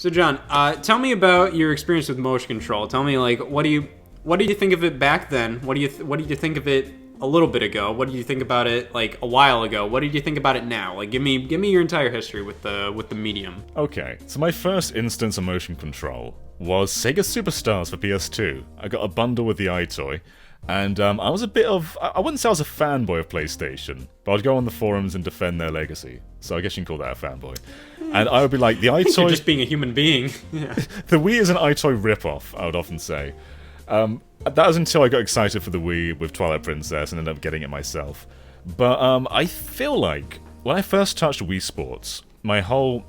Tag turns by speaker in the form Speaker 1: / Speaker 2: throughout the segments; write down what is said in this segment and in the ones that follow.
Speaker 1: So John, tell me about your experience with motion control. Tell me, like, what do you think of it back then? What did you think of it a little bit ago? What did you think about it like a while ago? What did you think about it now? Like, give me your entire history with the medium.
Speaker 2: Okay, so my first instance of motion control was Sega Superstars for PS2. I got a bundle with the iToy, and I was a bit of... I wouldn't say I was a fanboy of PlayStation, but I'd go on the forums and defend their legacy. So I guess you can call that a fanboy. And I would be like, the iToy...
Speaker 1: You're just being a human being. Yeah.
Speaker 2: The Wii is an iToy ripoff, I would often say. That was until I got excited for the Wii with Twilight Princess and ended up getting it myself. But I feel like when I first touched Wii Sports, my whole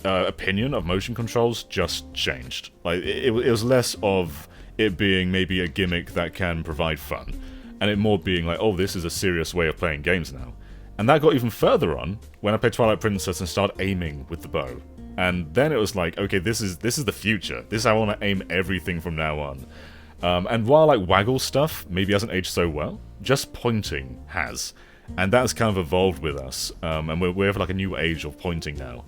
Speaker 2: opinion of motion controls just changed. Like it was less of it being maybe a gimmick that can provide fun, and it more being like, oh, this is a serious way of playing games now. And that got even further on when I played Twilight Princess and started aiming with the bow. And then it was like, okay, this is the future. This is how I want to aim everything from now on. And while like waggle stuff maybe hasn't aged so well, just pointing has. And that's kind of evolved with us. And we have like a new age of pointing now.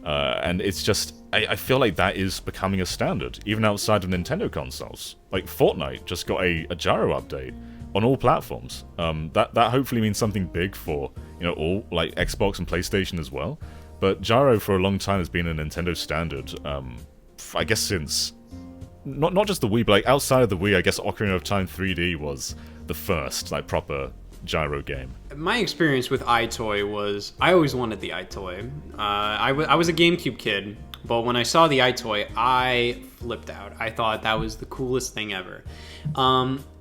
Speaker 2: And it's just, I feel like that is becoming a standard, even outside of Nintendo consoles. Like Fortnite just got a gyro update on all platforms. That hopefully means something big for, all like Xbox and PlayStation as well. But gyro for a long time has been a Nintendo standard. I guess since not just the Wii, but like outside of the Wii, I guess Ocarina of Time 3D was the first like proper gyro game.
Speaker 1: My experience with iToy was I always wanted the iToy. I was a GameCube kid, but when I saw the iToy, I flipped out. I thought that was the coolest thing ever.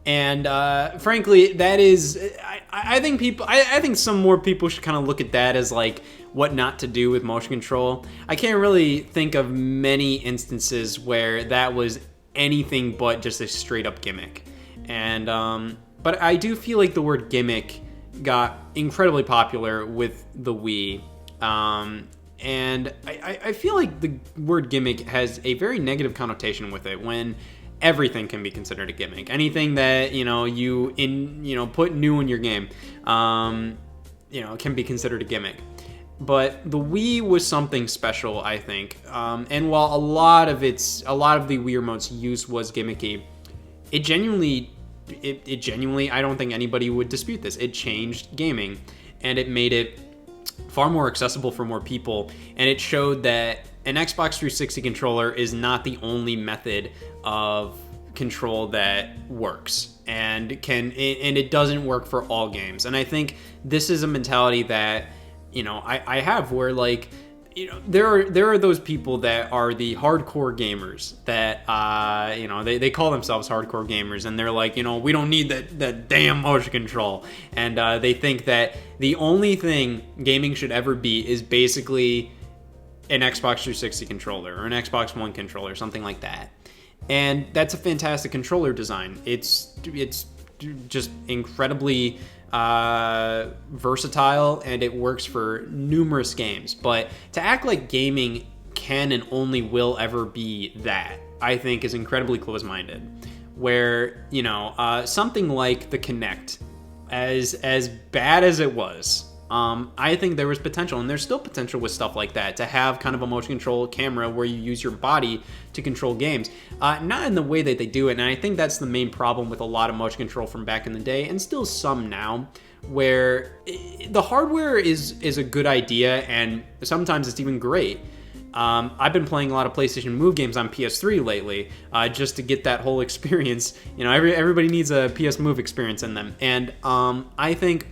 Speaker 1: And frankly, that is, I think some more people should kind of look at that as like what not to do with motion control. I can't really think of many instances where that was anything but just a straight up gimmick. And but I do feel like the word gimmick got incredibly popular with the Wii. And I feel like the word gimmick has a very negative connotation with it when everything can be considered a gimmick. Anything that, you put new in your game, can be considered a gimmick. But the Wii was something special, I think. And while a lot of the Wii Remote's use was gimmicky, it genuinely, I don't think anybody would dispute this. It changed gaming, and it made it far more accessible for more people. And it showed that an Xbox 360 controller is not the only method of control that works, and it doesn't work for all games. And I think this is a mentality that I have, where like there are those people that are the hardcore gamers that they call themselves hardcore gamers, and they're like, we don't need that damn motion control, and they think that the only thing gaming should ever be is basically an Xbox 360 controller or an Xbox One controller, something like that. And that's a fantastic controller design. It's just incredibly versatile, and it works for numerous games. But to act like gaming can and only will ever be that, I think is incredibly close-minded. Where, something like the Kinect, as bad as it was, I think there was potential, and there's still potential with stuff like that, to have kind of a motion control camera where you use your body to control games. Not in the way that they do it, and I think that's the main problem with a lot of motion control from back in the day, and still some now, where the hardware is a good idea, and sometimes it's even great. I've been playing a lot of PlayStation Move games on PS3 lately, just to get that whole experience. Everybody needs a PS Move experience in them, and I think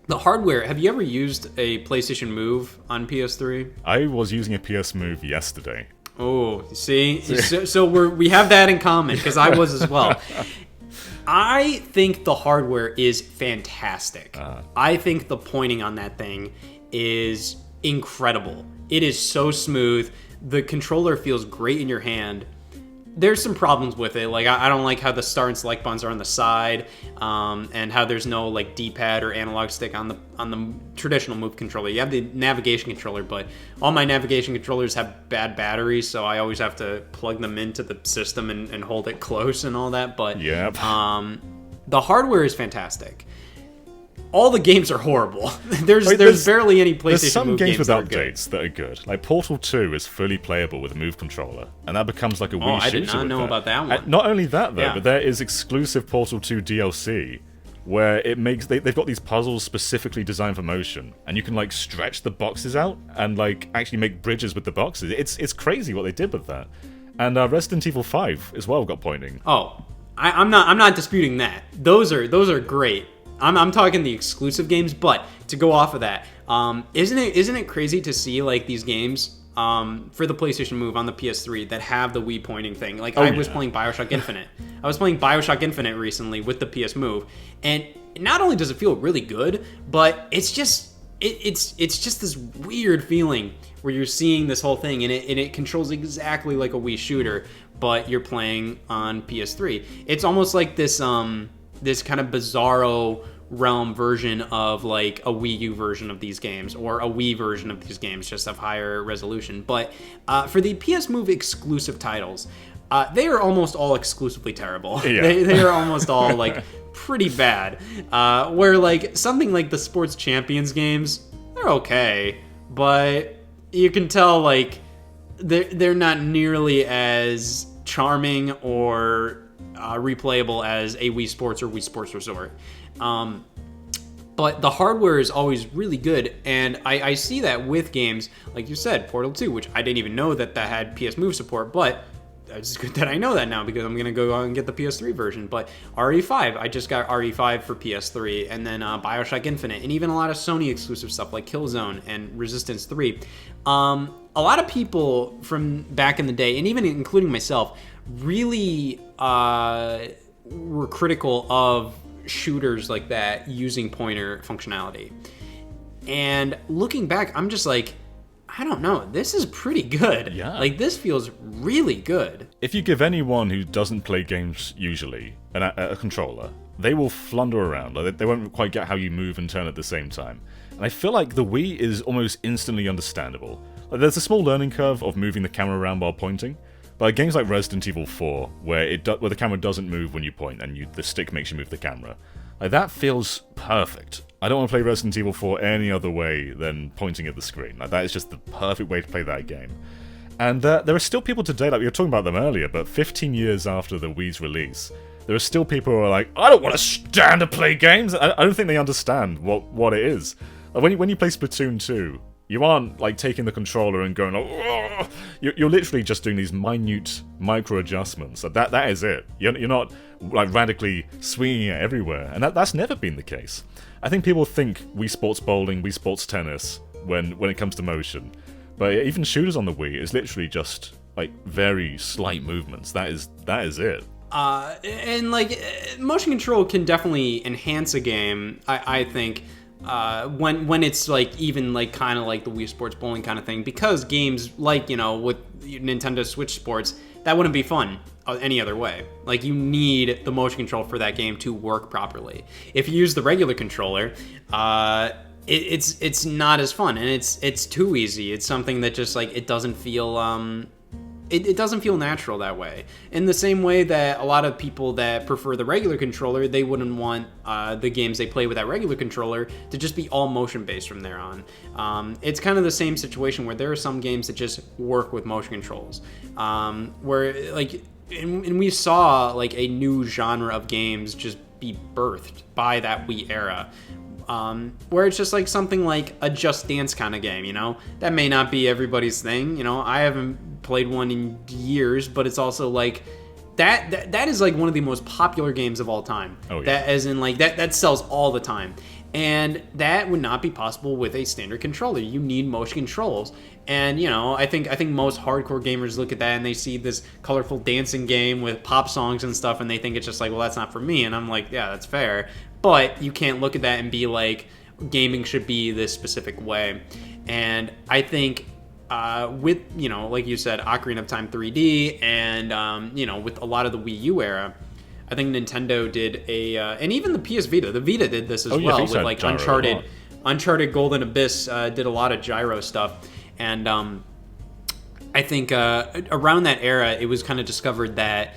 Speaker 1: the hardware. Have you ever used a PlayStation Move on PS3?
Speaker 2: I was using a PS Move yesterday.
Speaker 1: Oh, see? So we have that in common, because I was as well. I think the hardware is fantastic. I think the pointing on that thing is incredible. It is so smooth. The controller feels great in your hand. There's some problems with it. Like, I don't like how the start and select buttons are on the side, and how there's no like D-pad or analog stick on the traditional Move controller. You have the navigation controller, but all my navigation controllers have bad batteries, so I always have to plug them into the system and hold it close and all that. But
Speaker 2: yep.
Speaker 1: The hardware is fantastic. all the games are horrible. There's barely any PlayStation
Speaker 2: There's some
Speaker 1: Move
Speaker 2: games with
Speaker 1: that
Speaker 2: updates that are good. Like Portal 2 is fully playable with a Move controller, and that becomes like a Wii shooter.
Speaker 1: I did not know about that one.
Speaker 2: Not only that, though,
Speaker 1: Yeah.
Speaker 2: but there is exclusive Portal 2 DLC, where it makes they've got these puzzles specifically designed for motion, and you can like stretch the boxes out and like actually make bridges with the boxes. It's crazy what they did with that. And Resident Evil 5 as well got pointing.
Speaker 1: Oh, I'm not disputing that. Those are great. I'm talking the exclusive games, but to go off of that, isn't it crazy to see like these games for the PlayStation Move on the PS3 that have the Wii pointing thing? Like I was playing BioShock Infinite. I was playing BioShock Infinite recently with the PS Move, and not only does it feel really good, but it's just this weird feeling where you're seeing this whole thing and it controls exactly like a Wii shooter, but you're playing on PS3. It's almost like this this kind of bizarro realm version of like a Wii U version of these games, or a Wii version of these games, just of higher resolution. But for the PS Move exclusive titles, they are almost all exclusively terrible.
Speaker 2: Yeah.
Speaker 1: They are almost all like pretty bad. Where like something like the Sports Champions games, they're okay, but you can tell like they're not nearly as charming or replayable as a Wii Sports or Wii Sports Resort. But the hardware is always really good, and I see that with games, like you said, Portal 2, which I didn't even know that had PS Move support, but it's good that I know that now because I'm going to go out and get the PS3 version. But RE5, I just got RE5 for PS3, and then BioShock Infinite, and even a lot of Sony exclusive stuff like Killzone and Resistance 3. A lot of people from back in the day, and even including myself, really were critical of shooters like that using pointer functionality. And looking back, I'm just like, I don't know, this is pretty good.
Speaker 2: Yeah.
Speaker 1: Like, this feels really good.
Speaker 2: If you give anyone who doesn't play games usually a controller, they will flunder around. Like, they won't quite get how you move and turn at the same time. And I feel like the Wii is almost instantly understandable. Like, there's a small learning curve of moving the camera around while pointing, but games like Resident Evil 4, where the camera doesn't move when you point and the stick makes you move the camera, like, that feels perfect. I don't want to play Resident Evil 4 any other way than pointing at the screen. Like, that is just the perfect way to play that game. And there are still people today, like we were talking about them earlier, but 15 years after the Wii's release, there are still people who are like, I don't want to stand to play games. I don't think they understand what it is. Like, when you play Splatoon 2, you aren't like taking the controller and going like, "Ugh." You're literally just doing these minute micro adjustments. Like, that is it. You're not like radically swinging it everywhere, and that's never been the case. I think people think Wii Sports Bowling, Wii Sports Tennis when it comes to motion, but even shooters on the Wii is literally just like very slight movements. That is it.
Speaker 1: And like, motion control can definitely enhance a game, I think. When it's like even like kind of like the Wii Sports Bowling kind of thing, because games like, you know, with Nintendo Switch Sports, that wouldn't be fun any other way. Like, you need the motion control for that game to work properly. If you use the regular controller, it's not as fun, and it's too easy. It's something that just like it doesn't feel it doesn't feel natural that way. In the same way that a lot of people that prefer the regular controller, they wouldn't want the games they play with that regular controller to just be all motion-based from there on. It's kind of the same situation where there are some games that just work with motion controls. Where, like, and we saw, like, a new genre of games just be birthed by that Wii era. Where it's just like something like a Just Dance kind of game, you know? That may not be everybody's thing, you know? I haven't played one in years, but it's also like that is like one of the most popular games of all time.
Speaker 2: Oh, yeah.
Speaker 1: That, as in, like, that sells all the time. And that would not be possible with a standard controller. You need motion controls. And, you know, I think most hardcore gamers look at that and they see this colorful dancing game with pop songs and stuff, and they think it's just like, well, that's not for me. And I'm like, yeah, that's fair. But you can't look at that and be like, gaming should be this specific way. And I think with, you know, like you said, Ocarina of Time 3D and, you know, with a lot of the Wii U era, I think Nintendo did and even the PS Vita. The Vita did this as well with like Uncharted Golden Abyss did a lot of gyro stuff. And I think around that era, it was kind of discovered that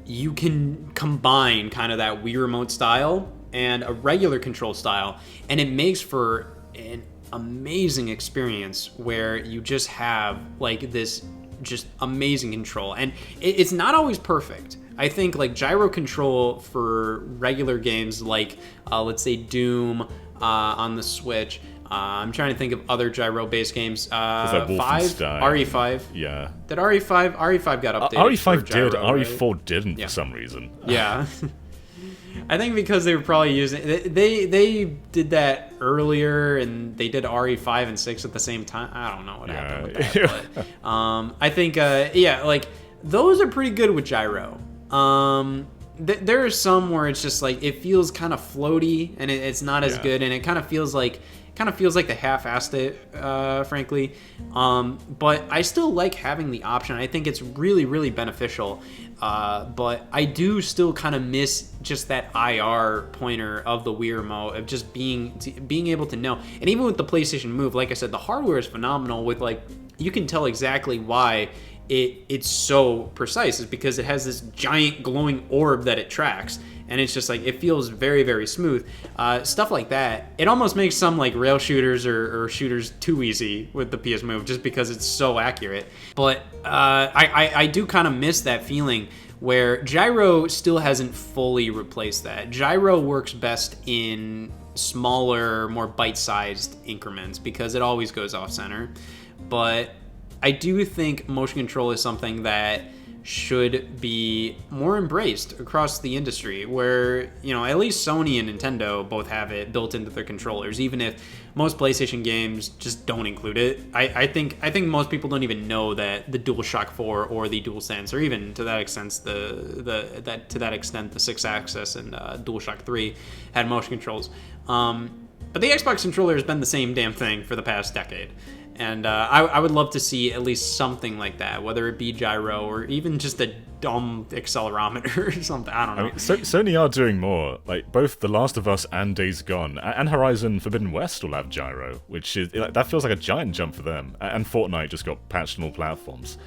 Speaker 1: you can combine kind of that Wii Remote style and a regular control style, and it makes for an amazing experience where you just have like this just amazing control. And it's not always perfect. I think like gyro control for regular games like let's say Doom on the Switch. I'm trying to think of other gyro-based games.
Speaker 2: Like
Speaker 1: 5? RE5.
Speaker 2: Yeah.
Speaker 1: Did RE5 got updated?
Speaker 2: RE5
Speaker 1: gyro,
Speaker 2: did.
Speaker 1: right?
Speaker 2: RE4 didn't for some reason.
Speaker 1: Yeah. I think because they were probably using... They did that earlier, and they did RE5 and 6 at the same time. I don't know what happened with that. But, I think, like, those are pretty good with gyro. There are some where it's just like, it feels kind of floaty, and it's not as good, and it kind of feels like they half-assed it, frankly. But I still like having the option. I think it's really, really beneficial. But I do still kind of miss just that IR pointer of the Wii Remote, of just being able to know. And even with the PlayStation Move, like I said, the hardware is phenomenal. With like, you can tell exactly why it's so precise. Is because it has this giant glowing orb that it tracks. And it's just like, it feels very, very smooth. Stuff like that. It almost makes some like rail shooters or shooters too easy with the PS Move just because it's so accurate. But I do kind of miss that feeling where gyro still hasn't fully replaced that. Gyro works best in smaller, more bite-sized increments because it always goes off-center. But I do think motion control is something that should be more embraced across the industry, where, you know, at least Sony and Nintendo both have it built into their controllers, even if most PlayStation games just don't include it. I think most people don't even know that the DualShock 4 or the DualSense, or even to that extent the 6-axis and DualShock 3 had motion controls. But the Xbox controller has been the same damn thing for the past decade. And I would love to see at least something like that, whether it be gyro or even just a dumb accelerometer or something. I don't know.
Speaker 2: I mean, Sony are doing more. Like, both The Last of Us and Days Gone and Horizon Forbidden West will have gyro, which is that feels like a giant jump for them. And Fortnite just got patched on all platforms.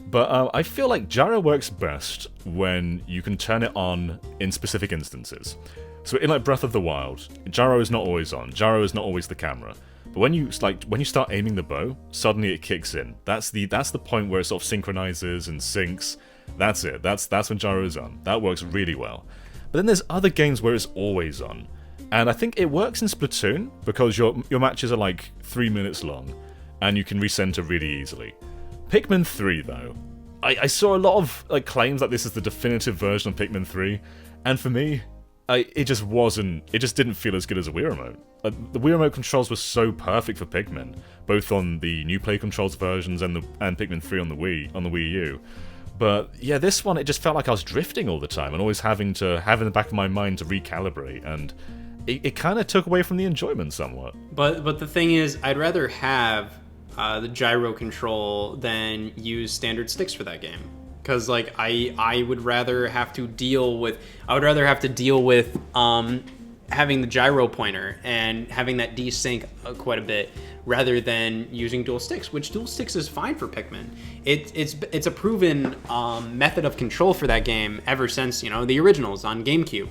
Speaker 2: But I feel like gyro works best when you can turn it on in specific instances. So in like Breath of the Wild, gyro is not always on. Gyro is not always the camera. But when you start aiming the bow, suddenly it kicks in. That's the point where it sort of synchronizes and syncs. That's it. That's when gyro is on. That works really well. But then there's other games where it's always on. And I think it works in Splatoon because your matches are like 3 minutes long and you can recenter really easily. Pikmin 3 though, I saw a lot of like claims that this is the definitive version of Pikmin 3, and for me, it just didn't feel as good as a Wii Remote. The Wii Remote controls were so perfect for Pikmin, both on the new Play Controls versions and Pikmin 3 on the Wii U. But yeah, this one, it just felt like I was drifting all the time and always having to have in the back of my mind to recalibrate, and it kind of took away from the enjoyment somewhat.
Speaker 1: But the thing is, I'd rather have the gyro control than use standard sticks for that game. Because like I would rather have to deal with having the gyro pointer and having that desync quite a bit, rather than using dual sticks, which dual sticks is fine for Pikmin. It's a proven method of control for that game ever since, you know, the originals on GameCube.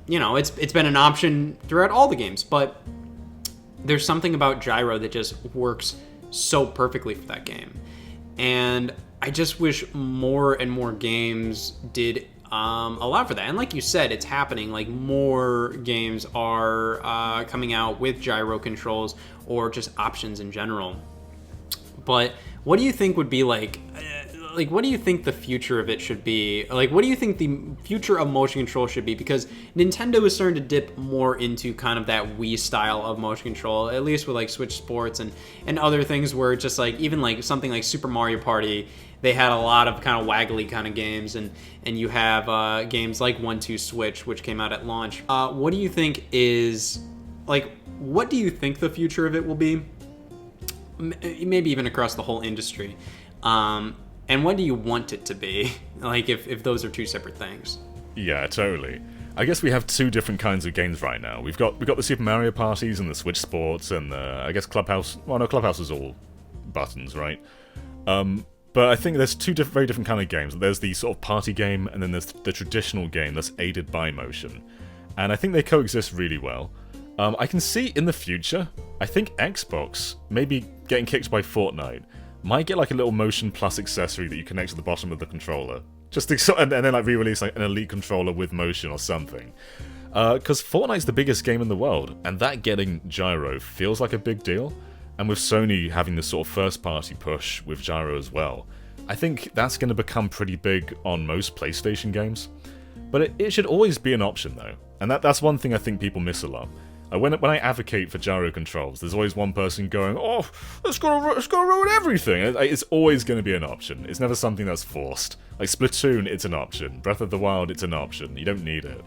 Speaker 1: You know, it's been an option throughout all the games, but there's something about gyro that just works so perfectly for that game. And I just wish more and more games did allow for that. And like you said, it's happening. Like, more games are coming out with gyro controls or just options in general. But what do you think would be like what do you think the future of it should be? Like, what do you think the future of motion control should be? Because Nintendo is starting to dip more into kind of that Wii style of motion control, at least with like Switch Sports and other things where it's just like, even like something like Super Mario Party, they had a lot of kind of waggly kind of games, and you have games like 1-2 Switch, which came out at launch. What do you think is, like, what do you think the future of it will be? Maybe even across the whole industry. And what do you want it to be? Like, if those are two separate things.
Speaker 2: Yeah, totally. I guess we have two different kinds of games right now. We've got the Super Mario parties and the Switch Sports and the, I guess, Clubhouse. Well, no, Clubhouse is all buttons, right? But I think there's two very different kind of games. There's the sort of party game, and then there's the traditional game that's aided by motion. and I think they coexist really well. I can see in the future, I think Xbox, maybe getting kicked by Fortnite, might get like a little Motion Plus accessory that you connect to the bottom of the controller. Just to, and then like re-release like an Elite controller with motion or something. Because Fortnite's the biggest game in the world, and that getting gyro feels like a big deal. And with Sony having this sort of first-party push with gyro as well, I think that's going to become pretty big on most PlayStation games. But it should always be an option though, and that's one thing I think people miss a lot. When I advocate for gyro controls, there's always one person going, "Oh, it's gonna ruin everything." It's always going to be an option. It's never something that's forced. Like Splatoon, it's an option. Breath of the Wild, it's an option. You don't need it.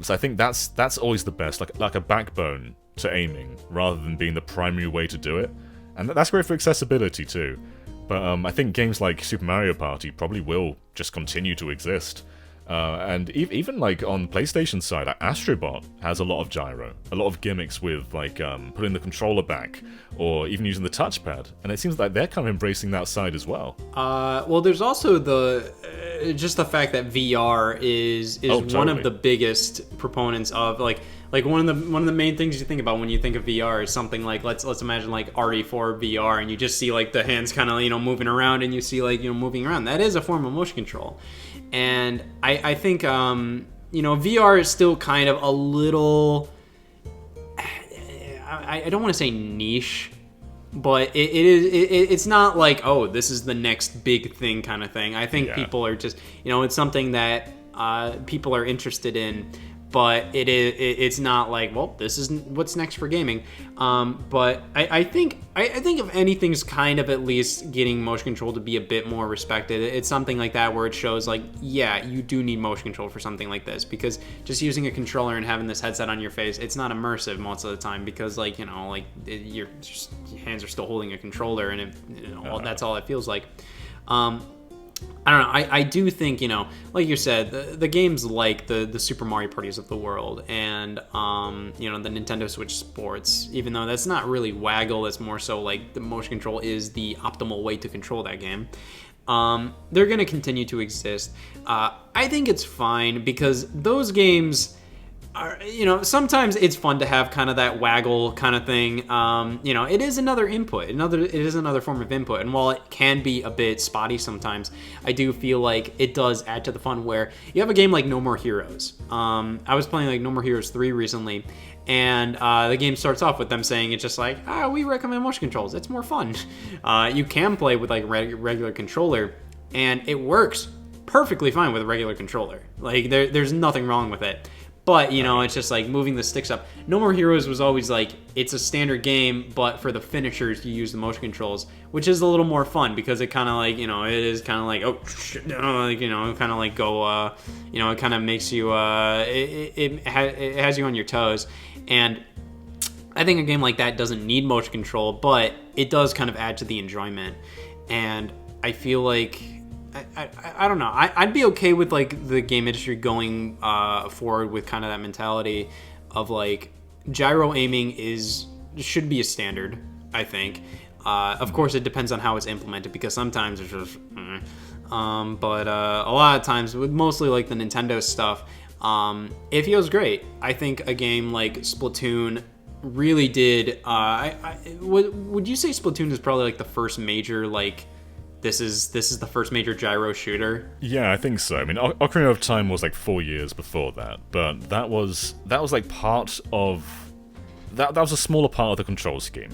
Speaker 2: So I think that's always the best, like a backbone to aiming, rather than being the primary way to do it. And that's great for accessibility too. But I think games like Super Mario Party probably will just continue to exist. And even like on PlayStation side, like Astrobot has a lot of gyro, a lot of gimmicks with like putting the controller back, or even using the touchpad, and it seems like they're kind of embracing that side as well.
Speaker 1: Well, there's also just the fact that VR is
Speaker 2: totally.
Speaker 1: one of the biggest proponents of like one of the main things you think about when you think of VR is something like let's imagine like RE4 VR, and you just see like the hands kind of moving around, and you see like moving around. That is a form of motion control. And I think, VR is still kind of a little, I don't want to say niche, but it's not like, oh, this is the next big thing kind of thing. I think people are just, it's something that people are interested in, but it's not like, well, this is what's next for gaming. But I think if anything's kind of at least getting motion control to be a bit more respected, it's something like that where it shows like, yeah, you do need motion control for something like this, because just using a controller and having this headset on your face, it's not immersive most of the time, because your hands are still holding a controller, and that's all it feels like. I don't know. I do think, like you said, the games like the Super Mario Parties of the world, and the Nintendo Switch Sports, even though that's not really waggle, it's more so like the motion control is the optimal way to control that game. They're going to continue to exist. I think it's fine, because those games are, sometimes it's fun to have kind of that waggle kind of thing. It is another input. It is another form of input. And while it can be a bit spotty sometimes, I do feel like it does add to the fun, where you have a game like No More Heroes. I was playing like No More Heroes 3 recently, and the game starts off with them saying it's just like, we recommend motion controls. It's more fun. You can play with like regular controller, and it works perfectly fine with a regular controller. Like there's nothing wrong with it. But, it's just like moving the sticks up. No More Heroes was always like, it's a standard game, but for the finishers, you use the motion controls, which is a little more fun, because it kind of like, it is kind of like, oh, shit, kind of like go, it kind of makes you, it has you on your toes. And I think a game like that doesn't need motion control, but it does kind of add to the enjoyment. And I feel like, I don't know. I'd be okay with like the game industry going forward with kind of that mentality of like gyro aiming should be a standard, I think. Of course, it depends on how it's implemented, because sometimes it's just, but a lot of times with mostly like the Nintendo stuff, it feels great. I think a game like Splatoon really did. Would you say Splatoon is probably like the first major like? This is the first major gyro shooter?
Speaker 2: Yeah, I think so. I mean, Ocarina of Time was like 4 years before that, but that was like part of that was a smaller part of the control scheme.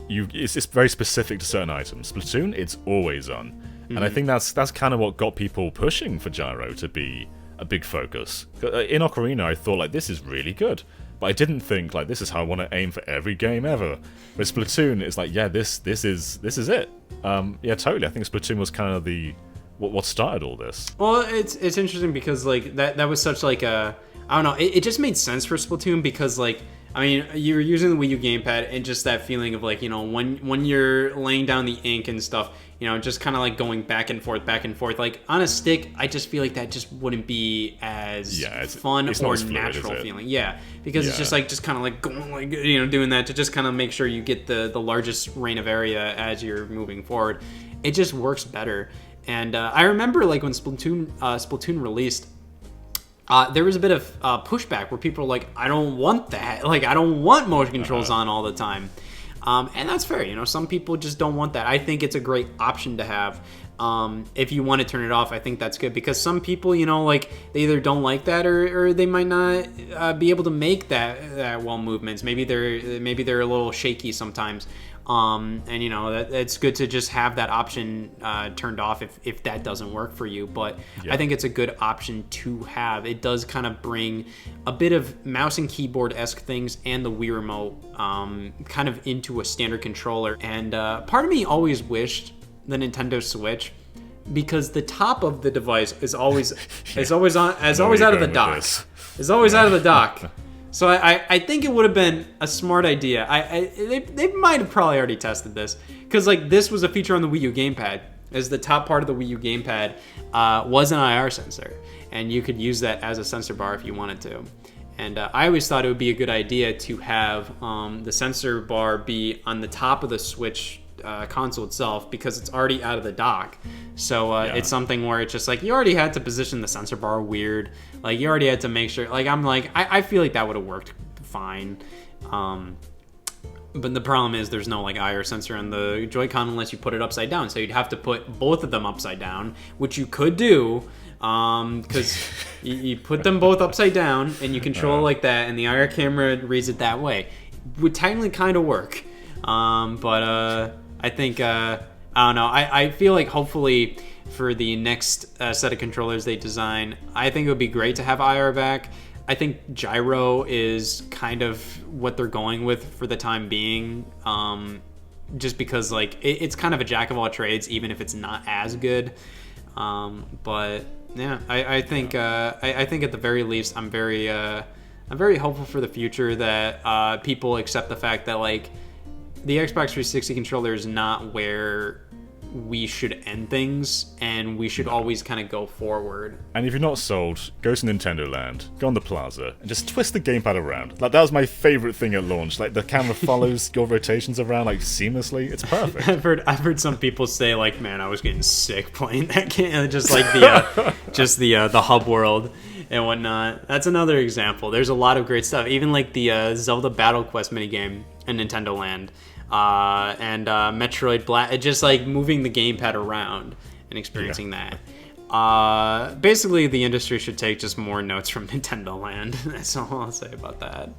Speaker 2: It's very specific to certain items. Splatoon, it's always on, and I think that's kind of what got people pushing for gyro to be a big focus. In Ocarina, I thought like, this is really good, but I didn't think like, this is how I want to aim for every game ever. With Splatoon, it's like, yeah, this is it. Yeah, totally. I think Splatoon was kind of what started all this.
Speaker 1: Well, it's interesting because like that was such like a, I don't know, it just made sense for Splatoon, because like, I mean, you were using the Wii U gamepad, and just that feeling of like, when you're laying down the ink and stuff, just kind of like going back and forth. Like on a stick, I just feel like that just wouldn't be as fun or natural feeling. Yeah, because it's just kind of like going like, doing that to just kind of make sure you get the largest range of area as you're moving forward. It just works better. And I remember like when Splatoon released, there was a bit of pushback where people are like, I don't want that. Like, I don't want motion controls on all the time. And that's fair. You know, some people just don't want that. I think it's a great option to have. If you want to turn it off, I think that's good, because some people, you know, like, they either don't like that, or they might not be able to make that well movements. Maybe they're a little shaky sometimes. And you know, it's good to just have that option turned off if that doesn't work for you. But I think it's a good option to have. It does kind of bring a bit of mouse and keyboard-esque things and the Wii remote kind of into a standard controller. And part of me always wished the Nintendo Switch, because the top of the device is always out of the dock. It's always out of the dock. So I think it would have been a smart idea. They might have probably already tested this, because like this was a feature on the Wii U gamepad. As the top part of the Wii U gamepad was an IR sensor, and you could use that as a sensor bar if you wanted to. And I always thought it would be a good idea to have the sensor bar be on the top of the Switch console itself, because it's already out of the dock. So it's something where it's just like, you already had to position the sensor bar weird. Like, you already had to make sure, like, I feel like that would have worked fine. But the problem is there's no like IR sensor on the Joy-Con unless you put it upside down. So you'd have to put both of them upside down, which you could do, because you put them both upside down and you control it like that, and the IR camera reads it that way. It would technically kind of work. But I think, I don't know, I feel like hopefully for the next set of controllers they design, I think it would be great to have IR back. I think gyro is kind of what they're going with for the time being, just because like it's kind of a jack of all trades, even if it's not as good. But yeah, I think at the very least, I'm very hopeful for the future that people accept the fact that like the Xbox 360 controller is not where we should end things, and we should always kind of go forward.
Speaker 2: And if you're not sold, go to Nintendo Land, go on the plaza, and just twist the gamepad around. Like, that was my favorite thing at launch. Like, the camera follows your rotations around, like, seamlessly. It's perfect.
Speaker 1: I've heard some people say, like, man, I was getting sick playing that game. Just like the hub world and whatnot. That's another example. There's a lot of great stuff. Even like the Zelda Battle Quest minigame in Nintendo Land. And Metroid Black, just like moving the gamepad around and experiencing that. Basically, the industry should take just more notes from Nintendo Land. That's all I'll say about that.